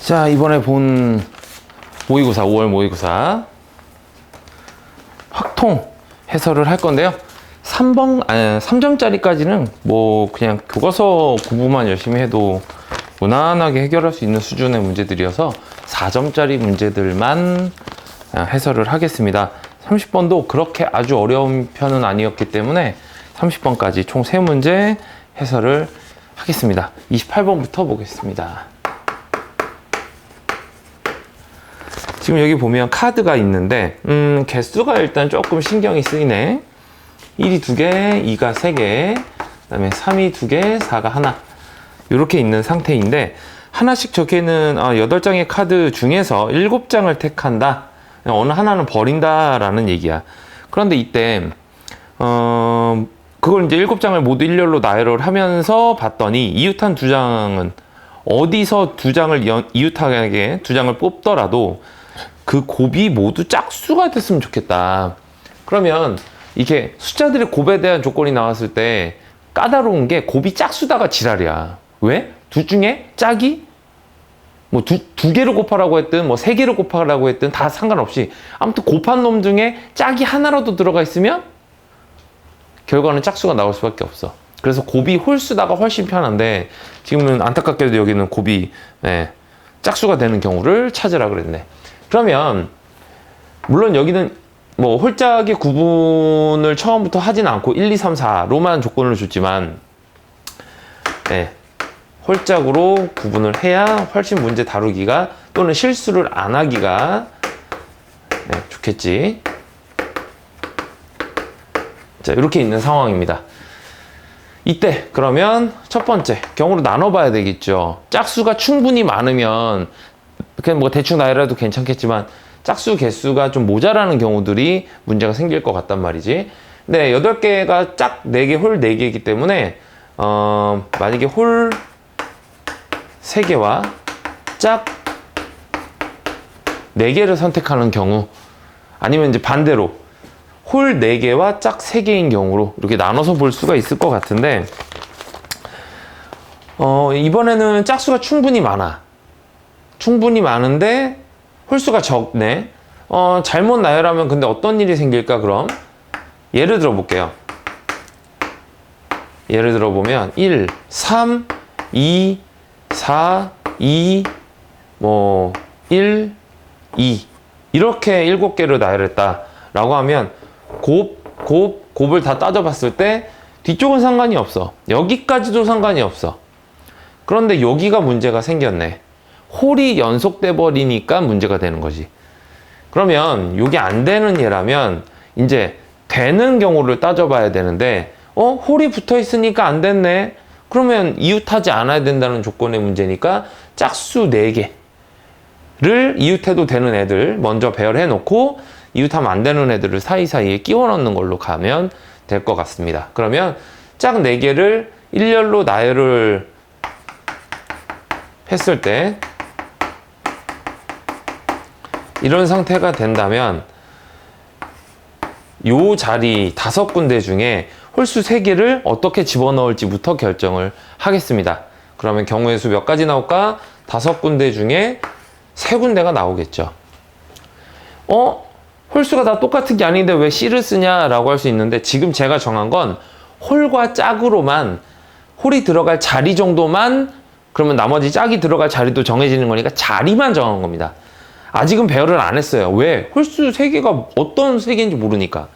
자, 이번에 본 모의고사, 5월 모의고사 확통 해설을 할 건데요. 3점짜리까지는 뭐 그냥 교과서 공부만 열심히 해도 무난하게 해결할 수 있는 수준의 문제들이어서 4점짜리 문제들만 해설을 하겠습니다. 30번도 그렇게 아주 어려운 편은 아니었기 때문에 30번까지 총 3문제 해설을 하겠습니다. 28번부터 보겠습니다. 지금 여기 보면 카드가 있는데 개수가 일단 조금 신경이 쓰이네. 1이 2개, 2가 3개, 그 다음에 3이 2개, 4가 하나, 이렇게 있는 상태인데 하나씩 적혀있는 8장의 카드 중에서 7장을 택한다, 어느 하나는 버린다 라는 얘기야. 그런데 이때 그걸 이제 7장을 모두 일렬로 나열을 하면서 봤더니 이웃한 2장은 어디서 2장을 이웃하게 2장을 뽑더라도 그 곱이 모두 짝수가 됐으면 좋겠다. 그러면 이게 숫자들의 곱에 대한 조건이 나왔을 때 까다로운 게 곱이 짝수다가 지랄이야. 왜? 둘 중에 짝이 뭐 두 개를 곱하라고 했든 뭐 3개를 곱하라고 했든 다 상관없이 아무튼 곱한 놈 중에 짝이 하나라도 들어가 있으면 결과는 짝수가 나올 수밖에 없어. 그래서 곱이 홀수다가 훨씬 편한데 지금은 안타깝게도 여기는 곱이 짝수가 되는 경우를 찾으라 그랬네. 그러면 물론 여기는 뭐 홀짝의 구분을 처음부터 하진 않고 1, 2, 3, 4로만 조건을 줬지만 홀짝으로 구분을 해야 훨씬 문제 다루기가 또는 실수를 안 하기가 좋겠지. 자, 이렇게 있는 상황입니다. 이때 그러면 첫 번째 경우로 나눠봐야 되겠죠. 짝수가 충분히 많으면 그냥 뭐 대충 나열해도 괜찮겠지만 짝수 개수가 좀 모자라는 경우들이 문제가 생길 것 같단 말이지. 근데 8개가 짝 4개, 홀 4개이기 때문에 만약에 홀 3개와 짝 4개를 선택하는 경우, 아니면 이제 반대로 홀 4개와 짝 3개인 경우로 이렇게 나눠서 볼 수가 있을 것 같은데 이번에는 짝수가 충분히 많아. 충분히 많은데 홀수가 적네. 잘못 나열하면 근데 어떤 일이 생길까? 그럼 예를 들어 볼게요. 예를 들어 보면 1, 3, 2, 4, 2, 뭐 1, 2 이렇게 7개를 나열했다 라고 하면 곱을 다 따져봤을 때 뒤쪽은 상관이 없어. 여기까지도 상관이 없어. 그런데 여기가 문제가 생겼네. 홀이 연속돼 버리니까 문제가 되는 거지. 그러면 이게 안 되는 예라면 이제 되는 경우를 따져봐야 되는데 홀이 붙어 있으니까 안 됐네. 그러면 이웃하지 않아야 된다는 조건의 문제니까 짝수 4개를 이웃해도 되는 애들 먼저 배열해 놓고 이웃하면 안 되는 애들을 사이사이에 끼워 넣는 걸로 가면 될 것 같습니다. 그러면 짝 4개를 일렬로 나열을 했을 때 이런 상태가 된다면 요 자리 5군데 중에 홀수 3개를 어떻게 집어넣을지부터 결정을 하겠습니다. 그러면 경우의 수 몇 가지 나올까? 5군데 중에 3군데가 나오겠죠. 홀수가 다 똑같은 게 아닌데 왜 C를 쓰냐라고 할 수 있는데, 지금 제가 정한 건 홀과 짝으로만, 홀이 들어갈 자리 정도만, 그러면 나머지 짝이 들어갈 자리도 정해지는 거니까 자리만 정한 겁니다. 아직은 배열을 안 했어요. 왜? 홀수 3개가 어떤 3개인지 모르니까.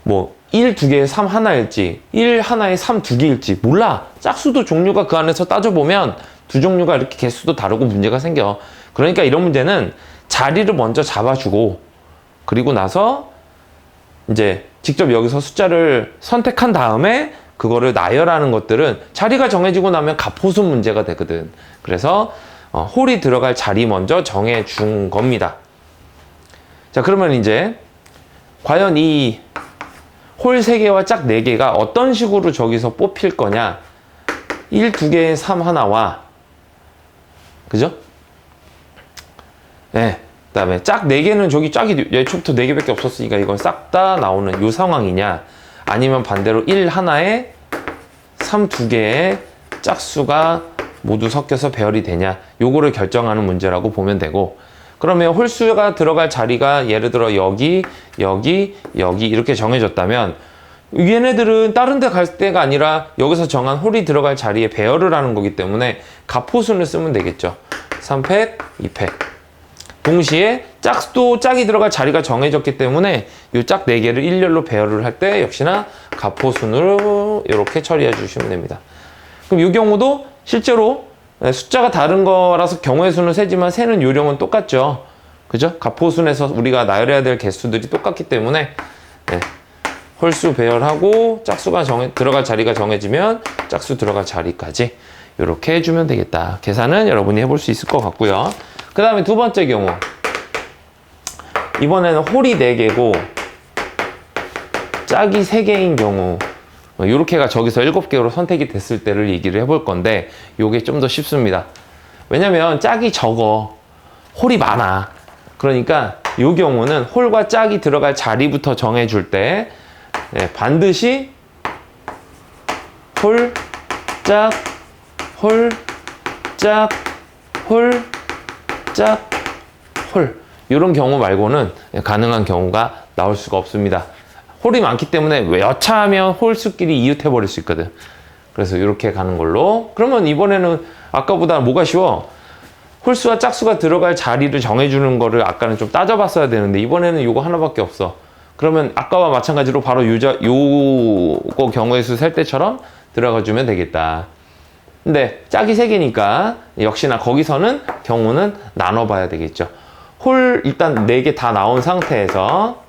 뭐 1, 2개에 3 하나일지 1 하나에 3 2개일지 몰라. 짝수도 종류가 그 안에서 따져보면 두 종류가 이렇게 개수도 다르고 문제가 생겨. 그러니까 이런 문제는 자리를 먼저 잡아주고 그리고 나서 이제 직접 여기서 숫자를 선택한 다음에 그거를 나열하는 것들은 자리가 정해지고 나면 가포수 문제가 되거든. 그래서 홀이 들어갈 자리 먼저 정해준 겁니다. 자, 그러면 이제 과연 이 홀 3개와 짝 4개가 어떤 식으로 저기서 뽑힐 거냐. 1, 2개에 3 하나와, 그죠? 그 다음에 짝 4개는 저기 짝이 예초부터 4개밖에 없었으니까 이건 싹 다 나오는 이 상황이냐, 아니면 반대로 1 하나에 3 2개의 짝수가 모두 섞여서 배열이 되냐, 요거를 결정하는 문제라고 보면 되고, 그러면 홀수가 들어갈 자리가 예를 들어 여기, 여기, 여기 이렇게 정해졌다면 얘네들은 다른 데 갈 때가 아니라 여기서 정한 홀이 들어갈 자리에 배열을 하는 거기 때문에 가포순을 쓰면 되겠죠. 3팩, 2팩. 동시에 짝도 짝이 들어갈 자리가 정해졌기 때문에 이 짝 4개를 일렬로 배열을 할 때 역시나 가포순으로 이렇게 처리해 주시면 됩니다. 그럼 이 경우도 실제로 숫자가 다른 거라서 경우의 수는 세지만 세는 요령은 똑같죠. 그죠? 가포순에서 우리가 나열해야 될 개수들이 똑같기 때문에 네. 홀수 배열하고 짝수가 들어갈 자리가 정해지면 짝수 들어갈 자리까지 이렇게 해주면 되겠다. 계산은 여러분이 해볼 수 있을 것 같고요. 그 다음에 두 번째 경우, 이번에는 홀이 4개고 짝이 3개인 경우, 이렇게가 저기서 7개로 선택이 됐을 때를 얘기를 해볼 건데 이게 좀 더 쉽습니다. 왜냐면 짝이 적어, 홀이 많아. 그러니까 이 경우는 홀과 짝이 들어갈 자리부터 정해줄 때 반드시 홀, 짝, 홀, 짝, 홀, 짝, 홀, 이런 경우 말고는 가능한 경우가 나올 수가 없습니다. 홀이 많기 때문에 여차하면 홀수끼리 이웃해 버릴 수 있거든. 그래서 이렇게 가는 걸로. 그러면 이번에는 아까보다 뭐가 쉬워? 홀수와 짝수가 들어갈 자리를 정해주는 거를 아까는 좀 따져봤어야 되는데 이번에는 이거 하나밖에 없어. 그러면 아까와 마찬가지로 바로 요거 경우의 수 셀 때처럼 들어가 주면 되겠다. 근데 짝이 3개니까 역시나 거기서는 경우는 나눠봐야 되겠죠. 홀 일단 4개 다 나온 상태에서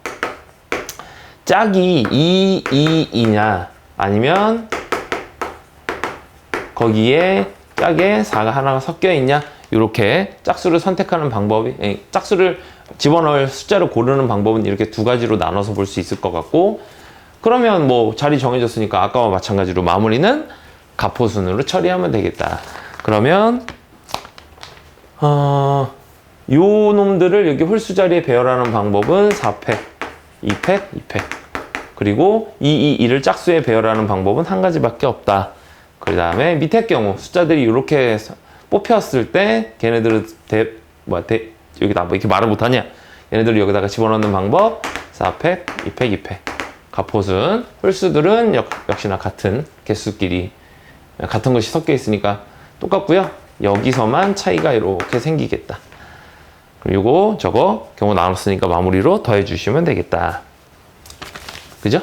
짝이 2, 2, 2냐 아니면 거기에 짝에 4가 하나가 섞여 있냐, 이렇게 짝수를 선택하는 방법이, 짝수를 집어넣을 숫자를 고르는 방법은 이렇게 2가지로 나눠서 볼 수 있을 것 같고, 그러면 뭐 자리 정해졌으니까 아까와 마찬가지로 마무리는 가포순으로 처리하면 되겠다. 그러면 요 놈들을 여기 홀수 자리에 배열하는 방법은 4팩, 2팩, 2팩. 그리고 2, 2, 2를 짝수에 배열하는 방법은 한 가지밖에 없다. 그 다음에 밑에 경우 숫자들이 이렇게 뽑혔을 때 걔네들을 여기다 뭐 이렇게 말을 못하냐, 얘네들을 여기다가 집어넣는 방법 4팩, 2팩, 2팩. 가포순, 홀수들은 역시나 같은 개수끼리 같은 것이 섞여 있으니까 똑같고요. 여기서만 차이가 이렇게 생기겠다. 그리고 저거 경우 나눴으니까 마무리로 더해 주시면 되겠다. 그죠?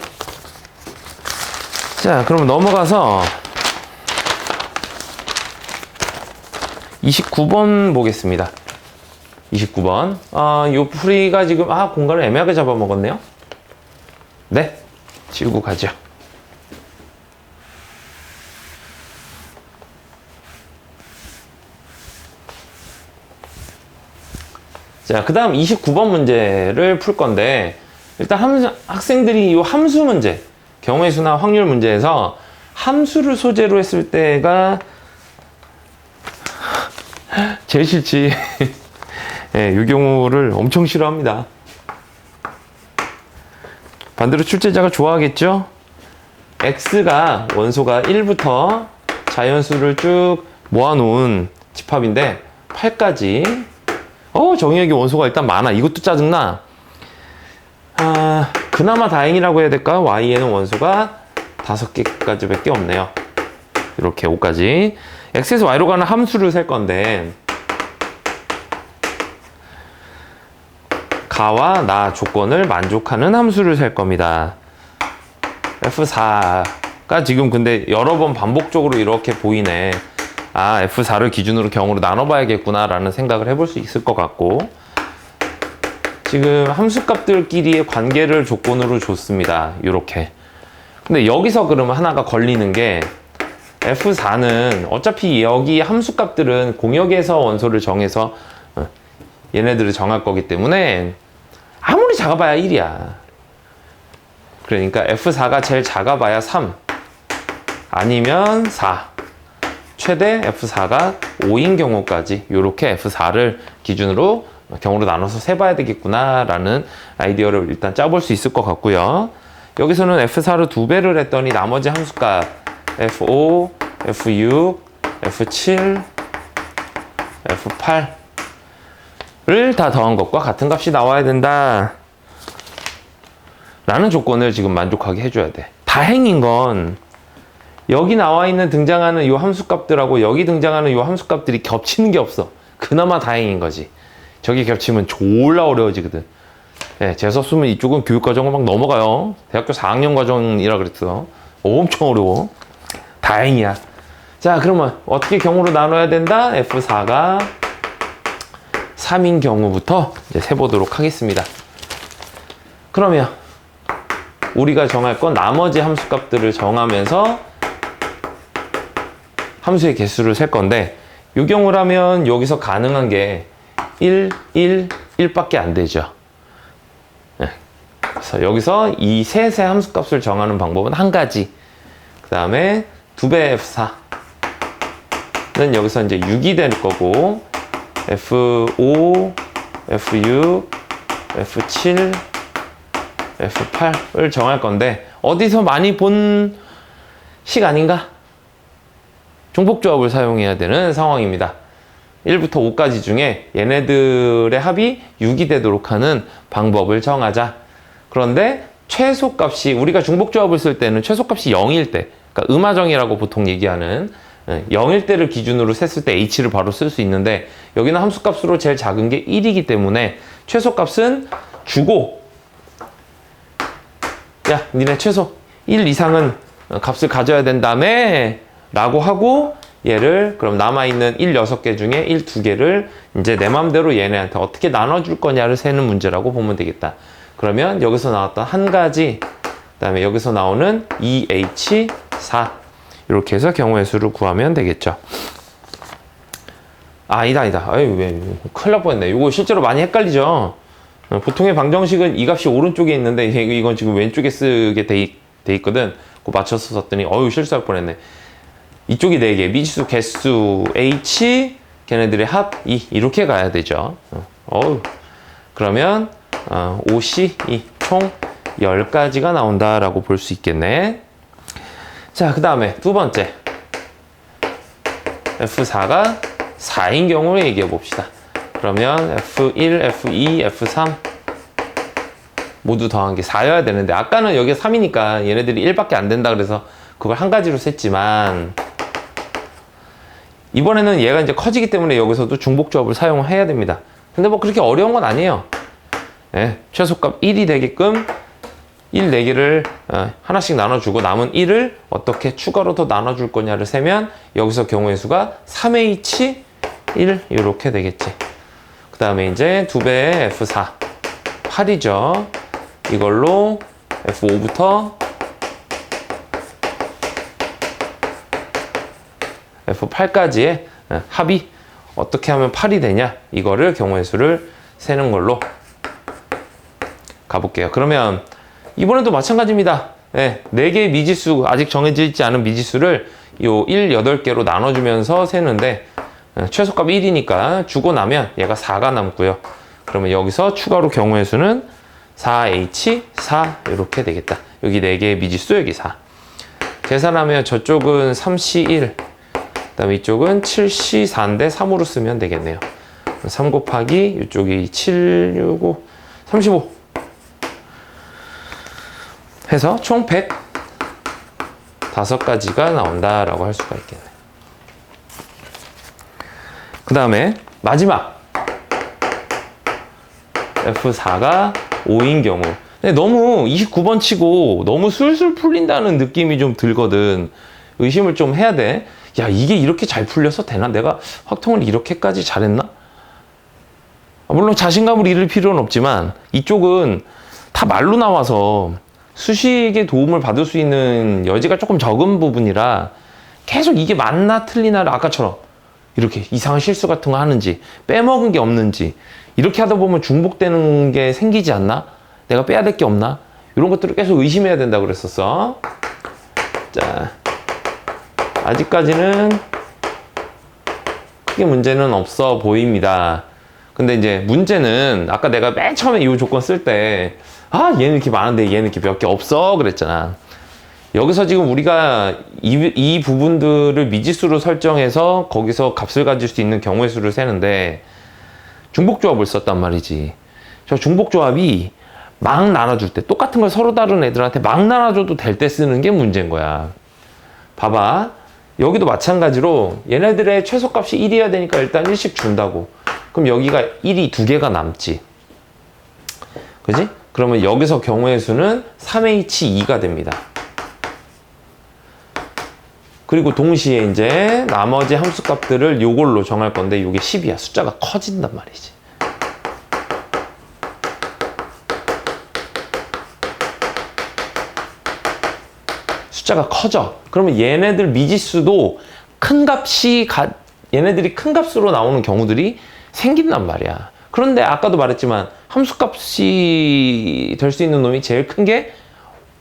자, 그럼 넘어가서 29번 보겠습니다. 29번. 요 풀이가 지금, 공간을 애매하게 잡아먹었네요. 네, 지우고 가죠. 자, 그 다음 29번 문제를 풀 건데, 일단 학생들이 이 함수 문제, 경우의 수나 확률 문제에서 함수를 소재로 했을 때가 제일 싫지. 네, 이 경우를 엄청 싫어합니다. 반대로 출제자가 좋아하겠죠? x가 원소가 1부터 자연수를 쭉 모아놓은 집합인데 8까지. 정의역이 원소가 일단 많아. 이것도 짜증나. 그나마 다행이라고 해야 될까? y에는 원소가 5개까지 밖에 없네요. 이렇게 5까지. x에서 y로 가는 함수를 셀 건데, 가와 나 조건을 만족하는 함수를 셀 겁니다. F4가 지금 근데 여러 번 반복적으로 이렇게 보이네. F4를 기준으로 경우로 나눠봐야겠구나 라는 생각을 해볼 수 있을 것 같고, 지금 함수값들끼리의 관계를 조건으로 줬습니다. 이렇게. 근데 여기서 그러면 하나가 걸리는 게, F4는 어차피 여기 함수값들은 공역에서 원소를 정해서 얘네들을 정할 거기 때문에 아무리 작아봐야 1이야. 그러니까 F4가 제일 작아봐야 3 아니면 4, 최대 F4가 5인 경우까지 이렇게 F4를 기준으로 경우로 나눠서 세봐야 되겠구나 라는 아이디어를 일단 짜볼 수 있을 것 같고요. 여기서는 F4를 2배를 했더니 나머지 함수값 F5, F6, F7, F8을 다 더한 것과 같은 값이 나와야 된다 라는 조건을 지금 만족하게 해줘야 돼. 다행인 건 여기 나와 있는 등장하는 이 함수값들하고 여기 등장하는 이 함수값들이 겹치는 게 없어. 그나마 다행인 거지. 저기 겹치면 졸라 어려워지거든. 네, 재수없으면 이쪽은 교육과정을 막 넘어가요. 대학교 4학년 과정이라 그랬어. 엄청 어려워. 다행이야. 자, 그러면 어떻게 경우로 나눠야 된다? F4가 3인 경우부터 이제 세보도록 하겠습니다. 그러면 우리가 정할 건 나머지 함수값들을 정하면서 함수의 개수를 셀 건데, 이 경우라면 여기서 가능한 게 1, 1, 1밖에 안 되죠. 네. 그래서 여기서 이 셋의 함수값을 정하는 방법은 한 가지. 그 다음에 2배 F4는 여기서 이제 6이 될 거고, F5, F6, F7, F8을 정할 건데, 어디서 많이 본 식 아닌가? 중복조합을 사용해야 되는 상황입니다. 1부터 5까지 중에 얘네들의 합이 6이 되도록 하는 방법을 정하자. 그런데 최소값이, 우리가 중복조합을 쓸 때는 최소값이 0일 때, 그러니까 음하정이라고 보통 얘기하는 0일 때를 기준으로 셌을 때 h를 바로 쓸 수 있는데, 여기는 함수값으로 제일 작은 게 1이기 때문에 최소값은 주고, 야, 니네 최소 1 이상은 값을 가져야 된다며 라고 하고, 얘를 그럼 남아있는 1 6개 중에 1 2개를 이제 내 맘대로 얘네한테 어떻게 나눠줄 거냐를 세는 문제라고 보면 되겠다. 그러면 여기서 나왔던 한 가지, 그 다음에 여기서 나오는 2H4 이렇게 해서 경우의 수를 구하면 되겠죠. 아니다. 아유, 왜 큰일 날 뻔했네. 이거 실제로 많이 헷갈리죠. 보통의 방정식은 이 값이 오른쪽에 있는데 이건 지금 왼쪽에 쓰게 돼 있거든. 그거 맞춰서 썼더니 어유 실수할 뻔했네. 이쪽이 4개, 미지수 개수 H, 걔네들의 합 2 이렇게 가야 되죠. 그러면 5C2 총 10가지가 나온다라고 볼 수 있겠네. 자, 그 다음에 두 번째 F4가 4인 경우를 얘기해 봅시다. 그러면 F1, F2, F3 모두 더한 게 4여야 되는데, 아까는 여기 3이니까 얘네들이 1밖에 안 된다 그래서 그걸 한 가지로 셌지만, 이번에는 얘가 이제 커지기 때문에 여기서도 중복조합을 사용을 해야 됩니다. 근데 뭐 그렇게 어려운 건 아니에요. 네, 최소값 1이 되게끔 1 4개를 하나씩 나눠주고 남은 1을 어떻게 추가로 더 나눠줄 거냐를 세면 여기서 경우의 수가 3H 1 이렇게 되겠지. 그 다음에 이제 2배의 F4 8이죠. 이걸로 F5부터 F8까지의 합이 어떻게 하면 8이 되냐, 이거를 경우의 수를 세는 걸로 가볼게요. 그러면 이번에도 마찬가지입니다. 네, 4개의 미지수, 아직 정해져 있지 않은 미지수를 요 1, 8개로 나눠주면서 세는데, 최소값 1이니까 주고 나면 얘가 4가 남고요. 그러면 여기서 추가로 경우의 수는 4H4 이렇게 되겠다. 여기 4개의 미지수, 여기 4. 계산하면 저쪽은 3C1, 그 다음에 이쪽은 7C4인데 3으로 쓰면 되겠네요. 3 곱하기 이쪽이 7, 6, 5, 35 해서 총 105가지가 나온다라고 할 수가 있겠네. 그 다음에 마지막 F4가 5인 경우. 근데 너무 29번 치고 너무 술술 풀린다는 느낌이 좀 들거든. 의심을 좀 해야 돼. 야, 이게 이렇게 잘 풀려서 되나? 내가 확통을 이렇게까지 잘했나? 물론 자신감을 잃을 필요는 없지만 이쪽은 다 말로 나와서 수식의 도움을 받을 수 있는 여지가 조금 적은 부분이라 계속 이게 맞나 틀리나를 아까처럼 이렇게 이상한 실수 같은 거 하는지 빼먹은 게 없는지 이렇게 하다 보면 중복되는 게 생기지 않나? 내가 빼야 될 게 없나? 이런 것들을 계속 의심해야 된다고 그랬었어. 자, 아직까지는 크게 문제는 없어 보입니다. 근데 이제 문제는 아까 내가 맨 처음에 이 조건 쓸 때 얘는 이렇게 많은데 얘는 이렇게 몇 개 없어 그랬잖아. 여기서 지금 우리가 이 부분들을 미지수로 설정해서 거기서 값을 가질 수 있는 경우의 수를 세는데 중복조합을 썼단 말이지. 저 중복조합이 막 나눠줄 때 똑같은 걸 서로 다른 애들한테 막 나눠줘도 될 때 쓰는 게 문제인 거야. 봐봐. 여기도 마찬가지로 얘네들의 최소값이 1이어야 되니까 일단 1씩 준다고. 그럼 여기가 1이 2개가 남지. 그지? 그러면 여기서 경우의 수는 3H2가 됩니다. 그리고 동시에 이제 나머지 함수값들을 요걸로 정할 건데 이게 10이야. 숫자가 커진단 말이지. 숫자가 커져. 그러면 얘네들 미지수도 얘네들이 큰 값으로 나오는 경우들이 생긴단 말이야. 그런데 아까도 말했지만 함수값이 될 수 있는 놈이 제일 큰 게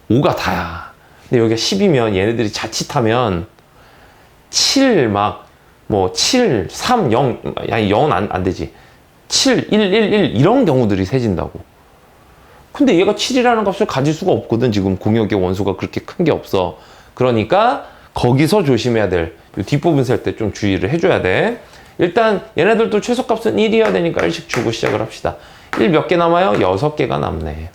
5가 다야. 근데 여기가 10이면 얘네들이 자칫하면 7 7, 3, 0, 아니 0은 안 되지. 7, 1, 1, 1 이런 경우들이 세진다고. 근데 얘가 7이라는 값을 가질 수가 없거든. 지금 공역의 원소가 그렇게 큰 게 없어. 그러니까 거기서 조심해야 될 뒷부분 셀 때 좀 주의를 해줘야 돼. 일단 얘네들도 최소값은 1이어야 되니까 1씩 주고 시작을 합시다. 1 몇 개 남아요? 6개가 남네.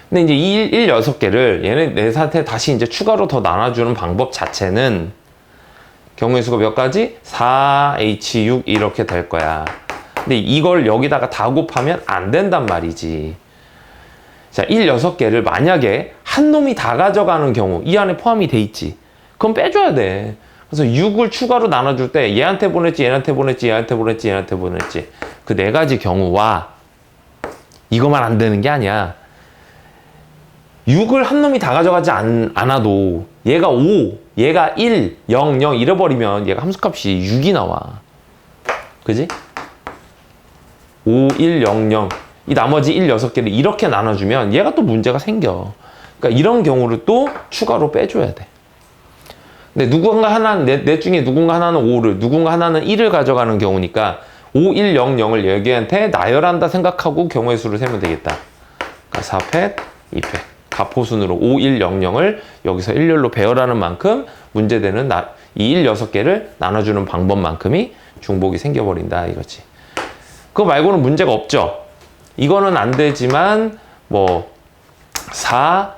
근데 이제 이 1 6개를 얘네 넷한테 다시 이제 추가로 더 나눠주는 방법 자체는 경우의 수가 몇 가지? 4H6 이렇게 될 거야. 근데 이걸 여기다가 다 곱하면 안 된단 말이지. 자, 1 6개를 만약에 한 놈이 다 가져가는 경우 이 안에 포함이 돼 있지. 그럼 빼줘야 돼. 그래서 6을 추가로 나눠줄 때 얘한테 보냈지, 얘한테 보냈지, 얘한테 보냈지, 얘한테 보냈지. 그 네 가지 경우와 이거만 안 되는 게 아니야. 6을 한 놈이 다 가져가지 않아도 얘가 5, 얘가 1, 0, 0 잃어버리면 얘가 함수값이 6이 나와. 그지? 5, 1, 0, 0. 이 나머지 1, 6개를 이렇게 나눠주면 얘가 또 문제가 생겨. 그러니까 이런 경우를 또 추가로 빼줘야 돼. 근데 누군가 하나는, 넷 중에 누군가 하나는 5를, 누군가 하나는 1을 가져가는 경우니까 5, 1, 0, 0을 여기한테 나열한다 생각하고 경우의 수를 세면 되겠다. 그러니까 4팩, 2팩. 가포순으로 5, 1, 0, 0을 여기서 일렬로 배열하는 만큼 문제되는 이 1, 6개를 나눠주는 방법만큼이 중복이 생겨버린다 이거지. 그거 말고는 문제가 없죠. 이거는 안 되지만 뭐 4,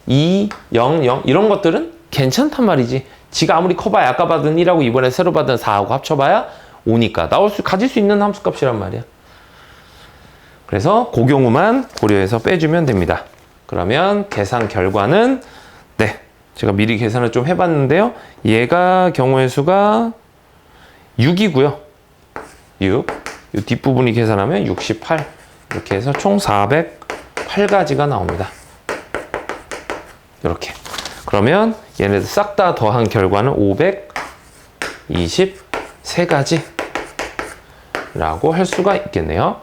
2, 0, 0 이런 것들은 괜찮단 말이지. 지가 아무리 커봐야 아까 받은 1하고 이번에 새로 받은 4하고 합쳐봐야 5니까 가질 수 있는 함수값이란 말이야. 그래서 그 경우만 고려해서 빼주면 됩니다. 그러면 계산 결과는 제가 미리 계산을 좀 해봤는데요. 얘가 경우의 수가 6이고요. 6. 이 뒷부분이 계산하면 68. 이렇게 해서 총 408가지가 나옵니다. 이렇게. 그러면 얘네들 싹 다 더한 결과는 523가지 라고 할 수가 있겠네요.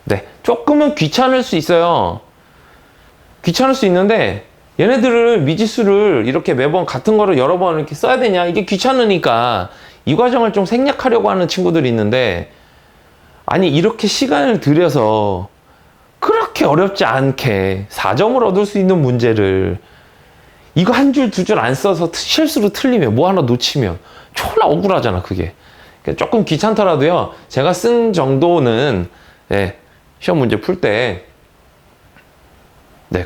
네. 조금은 귀찮을 수 있어요. 귀찮을 수 있는데 얘네들을 미지수를 이렇게 매번 같은 거를 여러 번 이렇게 써야 되냐? 이게 귀찮으니까 이 과정을 좀 생략하려고 하는 친구들이 있는데 아니 이렇게 시간을 들여서 그렇게 어렵지 않게 4점을 얻을 수 있는 문제를 이거 한 줄 두 줄 안 써서 실수로 틀리면 뭐 하나 놓치면 졸라 억울하잖아 그게. 그러니까 조금 귀찮더라도요. 제가 쓴 정도는 시험 문제 풀 때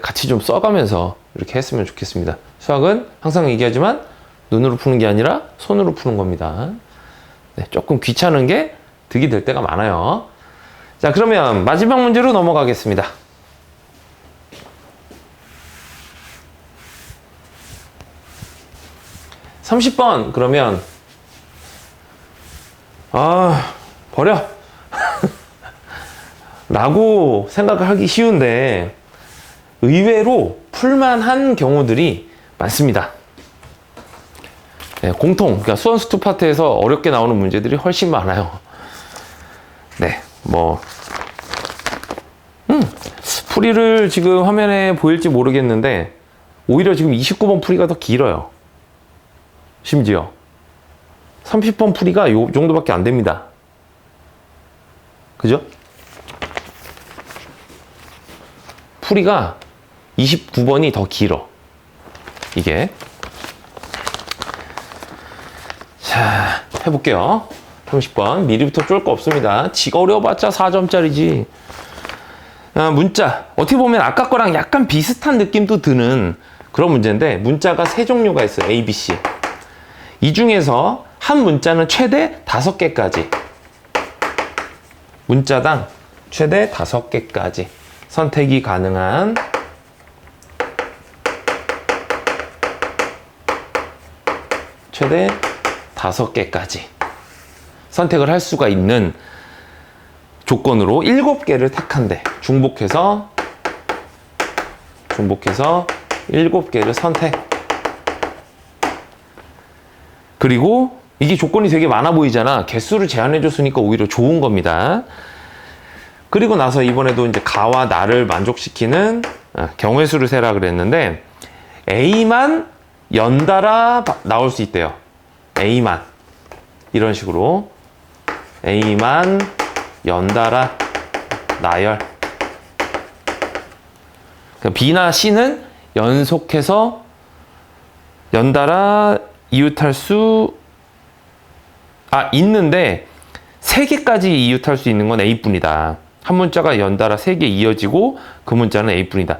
같이 좀 써가면서 이렇게 했으면 좋겠습니다. 수학은 항상 얘기하지만 눈으로 푸는 게 아니라 손으로 푸는 겁니다. 조금 귀찮은 게 득이 될 때가 많아요. 자, 그러면 마지막 문제로 넘어가겠습니다. (30번) 그러면 버려 라고 생각을 하기 쉬운데 의외로 풀만한 경우들이 많습니다. 그러니까 수원스투 파트에서 어렵게 나오는 문제들이 훨씬 많아요. 풀이를 지금 화면에 보일지 모르겠는데 오히려 지금 29번 풀이가 더 길어요. 심지어 30번 풀이가 요 정도밖에 안 됩니다. 그죠? 풀이가 29번이 더 길어. 이게. 자, 해볼게요. 30번. 미리부터 쫄 거 없습니다. 지가 어려워봤자 4점짜리지. 문자. 어떻게 보면 아까 거랑 약간 비슷한 느낌도 드는 그런 문제인데, 문자가 세 종류가 있어요. A, B, C. 이 중에서 한 문자는 최대 5개까지. 문자당 최대 5개까지 선택이 가능한 최대 5개까지 선택을 할 수가 있는 조건으로 7개를 택한대. 중복해서 7개를 선택. 그리고 이게 조건이 되게 많아 보이잖아. 개수를 제한해 줬으니까 오히려 좋은 겁니다. 그리고 나서 이번에도 이제 가와 나를 만족시키는 경우의 수를 세라 그랬는데, A만 연달아 나올 수 있대요. A만. 이런 식으로. A만 연달아 나열. 그러니까 B나 C는 연속해서 연달아 이웃할 수 있는데 3개까지 이웃할 수 있는 건 A뿐이다. 한 문자가 연달아 3개 이어지고 그 문자는 A뿐이다.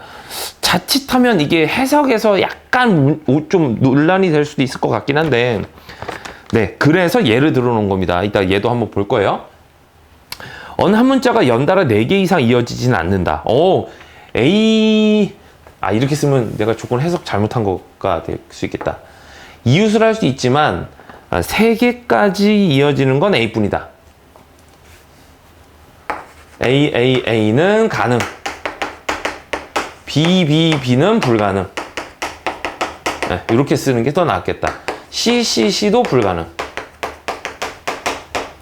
자칫하면 이게 해석에서 약간 좀 논란이 될 수도 있을 것 같긴 한데, 네, 그래서 예를 들어 놓은 겁니다. 이따 얘도 한번 볼 거예요. 어느 한 문자가 연달아 4개 이상 이어지지는 않는다. 이렇게 쓰면 내가 조건 해석 잘못한 거가 될 수 있겠다. 이웃을 할 수 있지만 3개까지 이어지는 건 A뿐이다. A는 가능. B는 불가능. 네, 이렇게 쓰는 게 더 낫겠다. C도 불가능.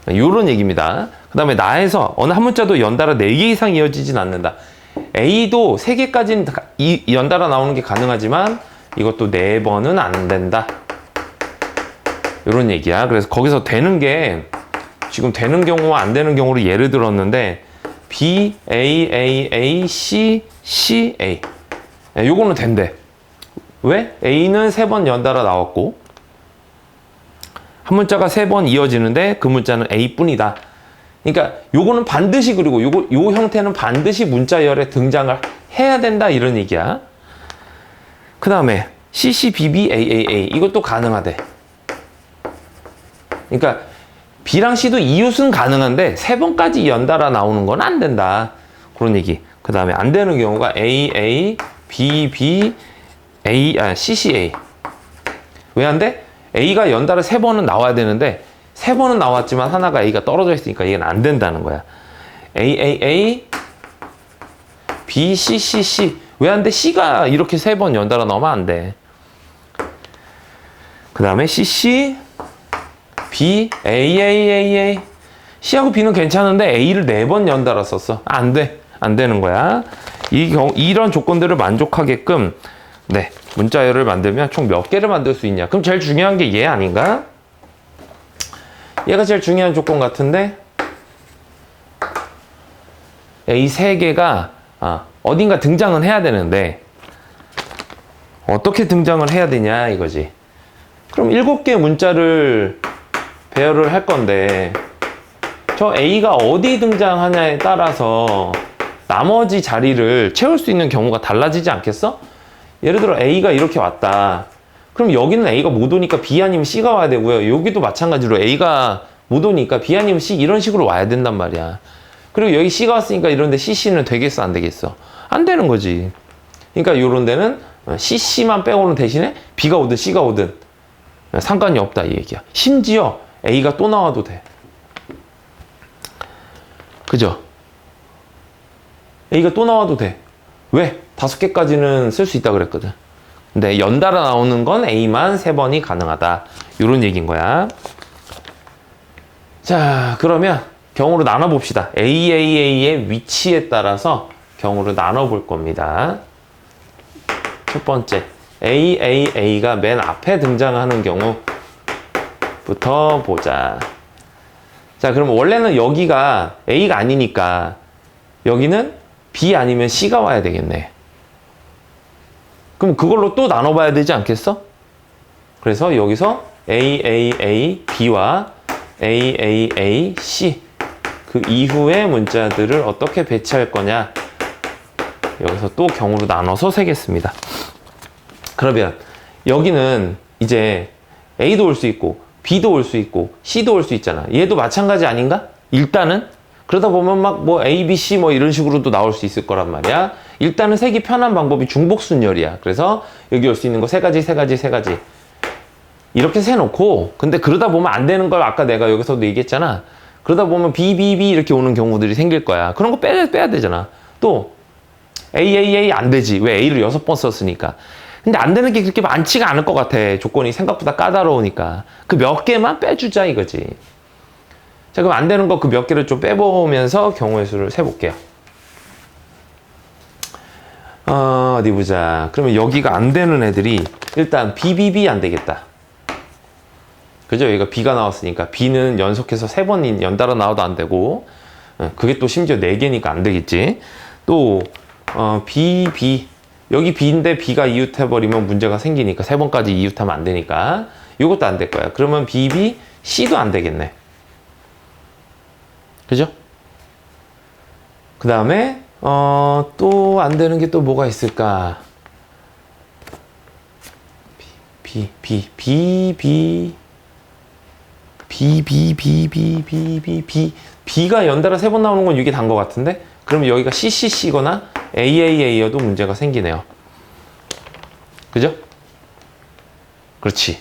이런 얘기입니다. 그 다음에 나에서 어느 한 문자도 연달아 4개 이상 이어지진 않는다. A도 3개까지는 연달아 나오는 게 가능하지만 이것도 4번은 안 된다. 이런 얘기야. 그래서 거기서 되는 게, 지금 되는 경우와 안 되는 경우를 예를 들었는데, B, A, C, A. 요거는 된대. 왜? A는 3번 연달아 나왔고, 한 문자가 3번 이어지는데 그 문자는 A뿐이다. 그러니까 요거는 반드시, 그리고 요 형태는 반드시 문자열에 등장을 해야 된다, 이런 얘기야. 그 다음에 CC, BB, AAA 이것도 가능하대. 그러니까 B랑 C도 이웃은 가능한데 3번까지 연달아 나오는 건 안 된다, 그런 얘기. 그 다음에 안 되는 경우가 AA, BB, CCA. 왜 안 돼? A가 연달아 3번은 나와야 되는데 3번은 나왔지만 하나가 A가 떨어져 있으니까 이건 안 된다는 거야. AAA, BCCC. 왜 안 돼? C가 이렇게 3번 연달아 나오면 안 돼. 그 다음에 CC, B, AAAA. C하고 B는 괜찮은데 A를 4번 연달아 썼어. 안 돼. 안 되는 거야. 이런 조건들을 만족하게끔, 네, 문자열을 만들면 총 몇 개를 만들 수 있냐. 그럼 제일 중요한 게 얘 아닌가? 얘가 제일 중요한 조건 같은데, 이 3개가 어딘가 등장은 해야 되는데 어떻게 등장을 해야 되냐 이거지. 그럼 7개의 문자를 배열을 할 건데, 저 A가 어디 등장하냐에 따라서 나머지 자리를 채울 수 있는 경우가 달라지지 않겠어? 예를 들어 A가 이렇게 왔다. 그럼 여기는 A가 못 오니까 B 아니면 C가 와야 되고요. 여기도 마찬가지로 A가 못 오니까 B 아니면 C, 이런 식으로 와야 된단 말이야. 그리고 여기 C가 왔으니까 이런데 CC는 되겠어, 안 되겠어? 안 되는 거지. 그러니까 요런 데는 CC만 빼고는 대신에 B가 오든 C가 오든 상관이 없다, 이 얘기야. 심지어 A가 또 나와도 돼. 그죠? A가 또 나와도 돼. 왜? 5개까지는 쓸 수 있다 그랬거든. 근데 연달아 나오는 건 A만 3번이 가능하다, 이런 얘기인 거야. 자, 그러면 경우로 나눠봅시다. AAA의 위치에 따라서 경우를 나눠볼 겁니다. 첫 번째, AAA가 맨 앞에 등장하는 경우부터 보자. 자, 그럼 원래는 여기가 A가 아니니까 여기는 B 아니면 C가 와야 되겠네. 그럼 그걸로 또 나눠봐야 되지 않겠어? 그래서 여기서 AAA B와 AAA C 그 이후의 문자들을 어떻게 배치할 거냐, 여기서 또 경우로 나눠서 세겠습니다. 그러면 여기는 이제 A도 올 수 있고 B도 올 수 있고 C도 올 수 있잖아. 얘도 마찬가지 아닌가? 일단은 그러다 보면 막 뭐 A, B, C 뭐 이런 식으로도 나올 수 있을 거란 말이야. 일단은 세기 편한 방법이 중복순열이야. 그래서 여기 올 수 있는 거 세 가지 이렇게 세놓고, 근데 그러다 보면 안 되는 걸 아까 내가 여기서도 얘기했잖아. 그러다 보면 B, B, B 이렇게 오는 경우들이 생길 거야. 그런 거 빼야 되잖아. 또 A, A, A 안 되지. 왜? A를 6번 썼으니까. 근데 안 되는 게 그렇게 많지가 않을 것 같아. 조건이 생각보다 까다로우니까. 그 몇 개만 빼주자 이거지. 자, 그럼 안 되는 거 그 몇 개를 좀 빼보면서 경우의 수를 세볼게요. 어디 보자. 그러면 여기가 안 되는 애들이 일단 B, B, B 안 되겠다. 그죠? 여기가 B가 나왔으니까 B는 연속해서 3번 연달아 나와도 안 되고, 그게 또 심지어 4개니까 안 되겠지. 또 B, B 여기 B인데 B가 이웃해버리면 문제가 생기니까 3번까지 이웃하면 안 되니까 이것도 안 될 거야. 그러면 B, B, C도 안 되겠네. 그죠? 그 다음에 또 안 되는 게 또 뭐가 있을까? B, B, B, B, B, B, B, B, B, B, B, B가 연달아 3번 나오는 건 이게 단 것 같은데? 그러면 여기가 CCC거나 AAA여도 문제가 생기네요. 그죠? 그렇지.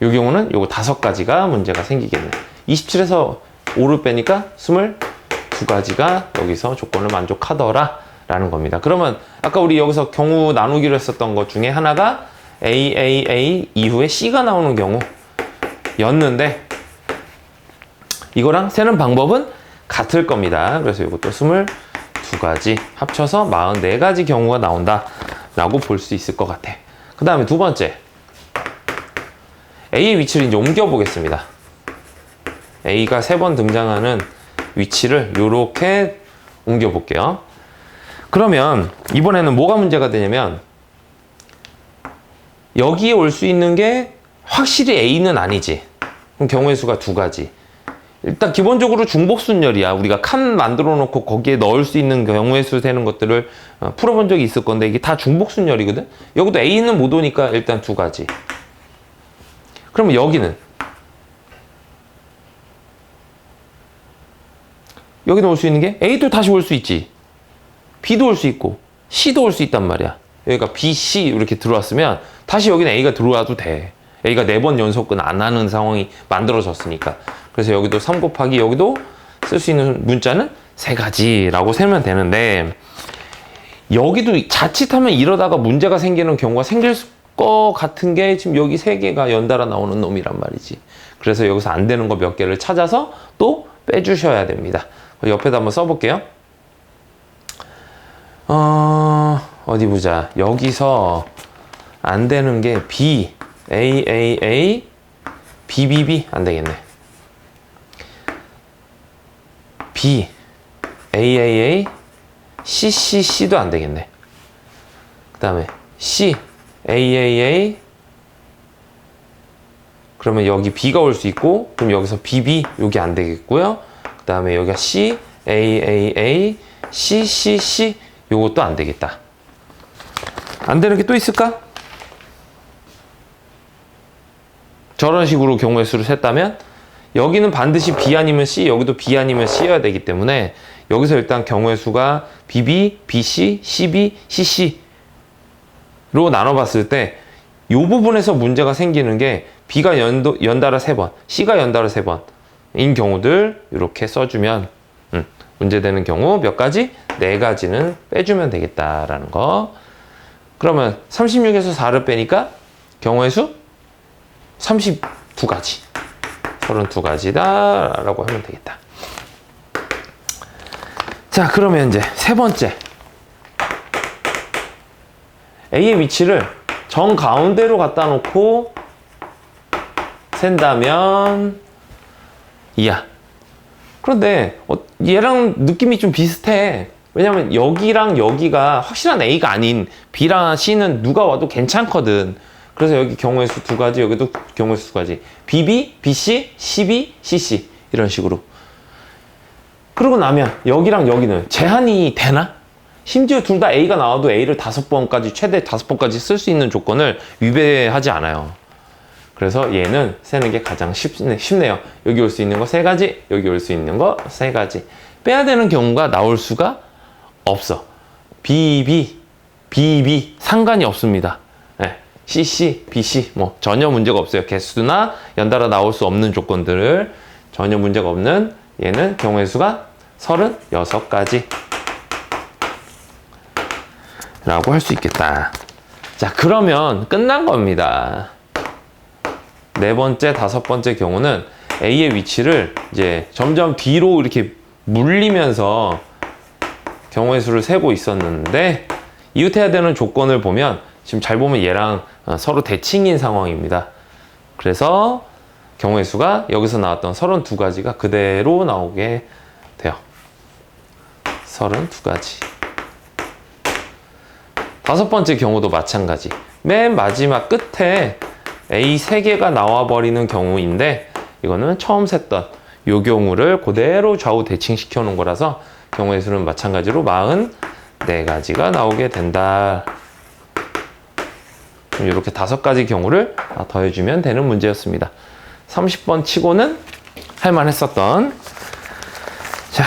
이 경우는 요거 5가지가 문제가 생기겠네. 27에서 5를 빼니까 22가지가 여기서 조건을 만족하더라 라는 겁니다. 그러면 아까 우리 여기서 경우 나누기로 했었던 것 중에 하나가 AAA 이후에 C가 나오는 경우 였는데, 이거랑 세는 방법은 같을 겁니다. 그래서 이것도 22가지 합쳐서 44가지 경우가 나온다 라고 볼 수 있을 것 같아. 그 다음에 두 번째, A의 위치를 이제 옮겨 보겠습니다. A가 3번 등장하는 위치를 이렇게 옮겨 볼게요. 그러면 이번에는 뭐가 문제가 되냐면, 여기에 올 수 있는 게 확실히 A는 아니지. 그럼 경우의 수가 2가지. 일단 기본적으로 중복순열이야. 우리가 칸 만들어 놓고 거기에 넣을 수 있는 경우의 수 되는 것들을 풀어본 적이 있을 건데, 이게 다 중복순열이거든. 여기도 A는 못 오니까 일단 2가지. 그러면 여기는 올 수 있는 게 A도 다시 올 수 있지, B도 올 수 있고 C도 올 수 있단 말이야. 여기가 B, C 이렇게 들어왔으면 다시 여기는 A가 들어와도 돼. A가 4번 연속은 안 하는 상황이 만들어졌으니까. 그래서 여기도 3 곱하기 여기도 쓸 수 있는 문자는 3가지라고 세면 되는데, 여기도 자칫하면 이러다가 문제가 생기는 경우가 생길 것 같은 게 지금 여기 3개가 연달아 나오는 놈이란 말이지. 그래서 여기서 안 되는 거 몇 개를 찾아서 또 빼주셔야 됩니다. 옆에다 한번 써볼게요. 어디 보자. 여기서 안 되는 게 B, AAA, BBB 안 되겠네. B, AAA, CCC도 안 되겠네. 그 다음에 C, AAA, 그러면 여기 B가 올 수 있고, 그럼 여기서 BB 여기 안 되겠고요. 그 다음에 여기가 C, AAA, CCC 요것도 안 되겠다. 안 되는 게 또 있을까? 저런 식으로 경우의 수를 셌다면 여기는 반드시 B 아니면 C, 여기도 B 아니면 C여야 되기 때문에 여기서 일단 경우의 수가 BB, BC, CB, CC로 나눠봤을 때 이 부분에서 문제가 생기는 게 B가 연달아 3번, C가 연달아 3번인 경우들 이렇게 써주면 문제되는 경우 몇 가지? 4가지는 빼주면 되겠다라는 거. 그러면 36에서 4를 빼니까 경우의 수 32가지. 32가지다 라고 하면 되겠다. 자, 그러면 이제 세 번째, A의 위치를 정 가운데로 갖다 놓고 센다면 이야. 그런데 얘랑 느낌이 좀 비슷해. 왜냐면 여기랑 여기가 확실한 A가 아닌 B랑 C는 누가 와도 괜찮거든. 그래서 여기 경우의 수 두 가지, 여기도 경우의 수 두 가지. BB, BC, CB, CC 이런 식으로. 그러고 나면 여기랑 여기는 제한이 되나? 심지어 둘 다 A가 나와도 A를 5번까지, 최대 5번까지 쓸 수 있는 조건을 위배하지 않아요. 그래서 얘는 세는 게 가장 쉽네요. 여기 올 수 있는 거 3가지, 여기 올 수 있는 거 3가지. 빼야 되는 경우가 나올 수가 없어. BB, BB 상관이 없습니다. 네. CC, BC 뭐 전혀 문제가 없어요. 개수나 연달아 나올 수 없는 조건들을 전혀 문제가 없는 얘는 경우의 수가 36가지 라고 할 수 있겠다. 자, 그러면 끝난 겁니다. 4번째, 5번째 경우는 A의 위치를 이제 점점 뒤로 이렇게 물리면서 경우의 수를 세고 있었는데, 이웃해야 되는 조건을 보면 지금 잘 보면 얘랑 서로 대칭인 상황입니다. 그래서 경우의 수가 여기서 나왔던 32가지가 그대로 나오게 돼요. 32가지. 5번째 경우도 마찬가지. 맨 마지막 끝에 A 3개가 나와버리는 경우인데, 이거는 처음 셌던 이 경우를 그대로 좌우 대칭시켜 놓은 거라서 경우의 수는 마찬가지로 44가지가 나오게 된다. 이렇게 5가지 경우를 더해주면 되는 문제였습니다. 30번 치고는 할만했었던. 자,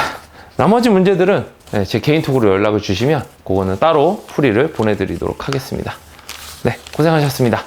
나머지 문제들은 제 개인톡으로 연락을 주시면 그거는 따로 풀이를 보내드리도록 하겠습니다. 네, 고생하셨습니다.